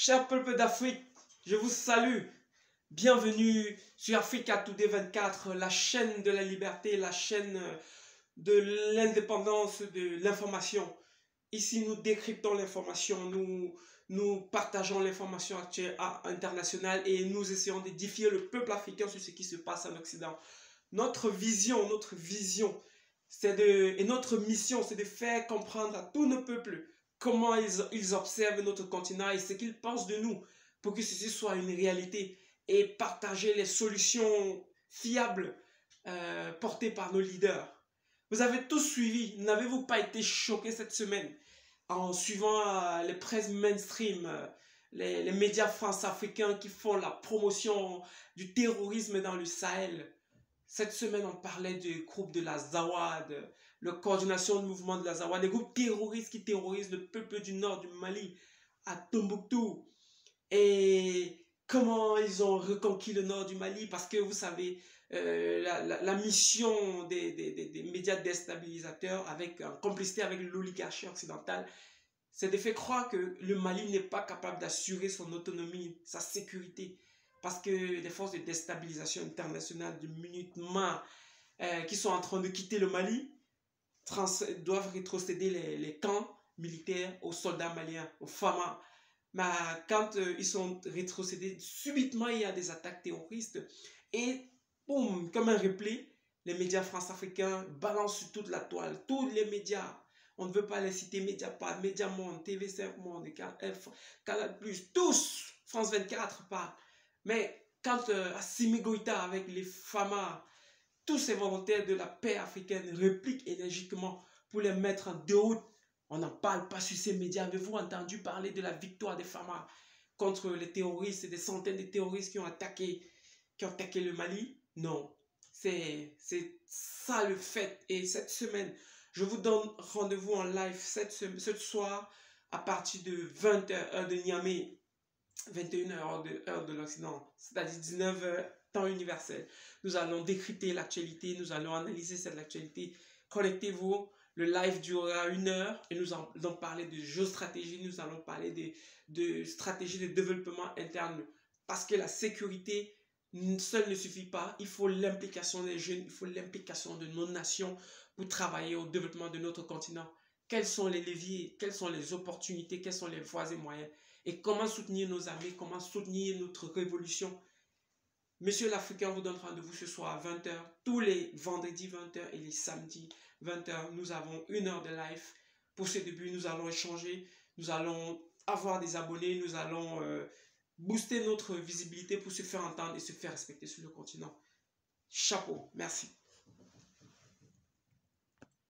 Cher peuple d'Afrique, je vous salue. Bienvenue sur Africa Today 24, la chaîne de la liberté, la chaîne de l'indépendance de l'information. Ici, nous décryptons l'information, nous partageons l'information actuelle internationale et nous essayons d'édifier le peuple africain sur ce qui se passe en Occident. Notre vision, et notre mission, c'est de faire comprendre à tous nos peuples comment ils observent notre continent et ce qu'ils pensent de nous pour que ceci soit une réalité et partager les solutions fiables portées par nos leaders. Vous avez tous suivi, n'avez-vous pas été choqués cette semaine en suivant les presses mainstream, les médias france-africains qui font la promotion du terrorisme dans le Sahel? Cette semaine, on parlait du groupe de la Zawad, la coordination du mouvement de la Zawad, des groupes terroristes qui terrorisent le peuple du nord du Mali, à Tombouctou. Et comment ils ont reconquis le nord du Mali, parce que vous savez, la mission des médias déstabilisateurs, en complicité avec l'oligarchie occidentale, c'est de faire croire que le Mali n'est pas capable d'assurer son autonomie, sa sécurité. Parce que les forces de déstabilisation internationale du MINUSMA qui sont en train de quitter le Mali doivent rétrocéder les camps militaires aux soldats maliens, aux FAMA. Mais quand ils sont rétrocédés, subitement il y a des attaques terroristes. Et boum, comme un replay, les médias france-africains balancent sur toute la toile, tous les médias. On ne veut pas les citer, Mediapart, Mediamonde, TV5 Monde, Canal+, tous, France 24 parle. Mais quand Assimi Goïta avec les FAMA, tous ces volontaires de la paix africaine répliquent énergiquement pour les mettre en déroute, on n'en parle pas sur ces médias. Avez-vous entendu parler de la victoire des FAMA contre les terroristes, des centaines de terroristes qui ont attaqué le Mali? Non, c'est ça le fait. Et cette semaine, je vous donne rendez-vous en live ce soir à partir de 20h heure de Niamey, 21h heure de l'Occident, c'est-à-dire 19h temps universel. Nous allons décrypter l'actualité, nous allons analyser cette actualité. Connectez-vous, le live durera 1 heure et nous allons parler de géostratégie, nous allons parler de stratégie de développement interne. Parce que la sécurité seule ne suffit pas, il faut l'implication des jeunes, il faut l'implication de nos nations pour travailler au développement de notre continent. Quels sont les leviers, quelles sont les opportunités, quelles sont les voies et moyens et comment soutenir nos armées, comment soutenir notre révolution. Monsieur l'Africain vous donne rendez-vous ce soir à 20h, tous les vendredis 20h et les samedis 20h. Nous avons 1 heure de live. Pour ce début, nous allons échanger, nous allons avoir des abonnés, nous allons booster notre visibilité pour se faire entendre et se faire respecter sur le continent. Chapeau, merci.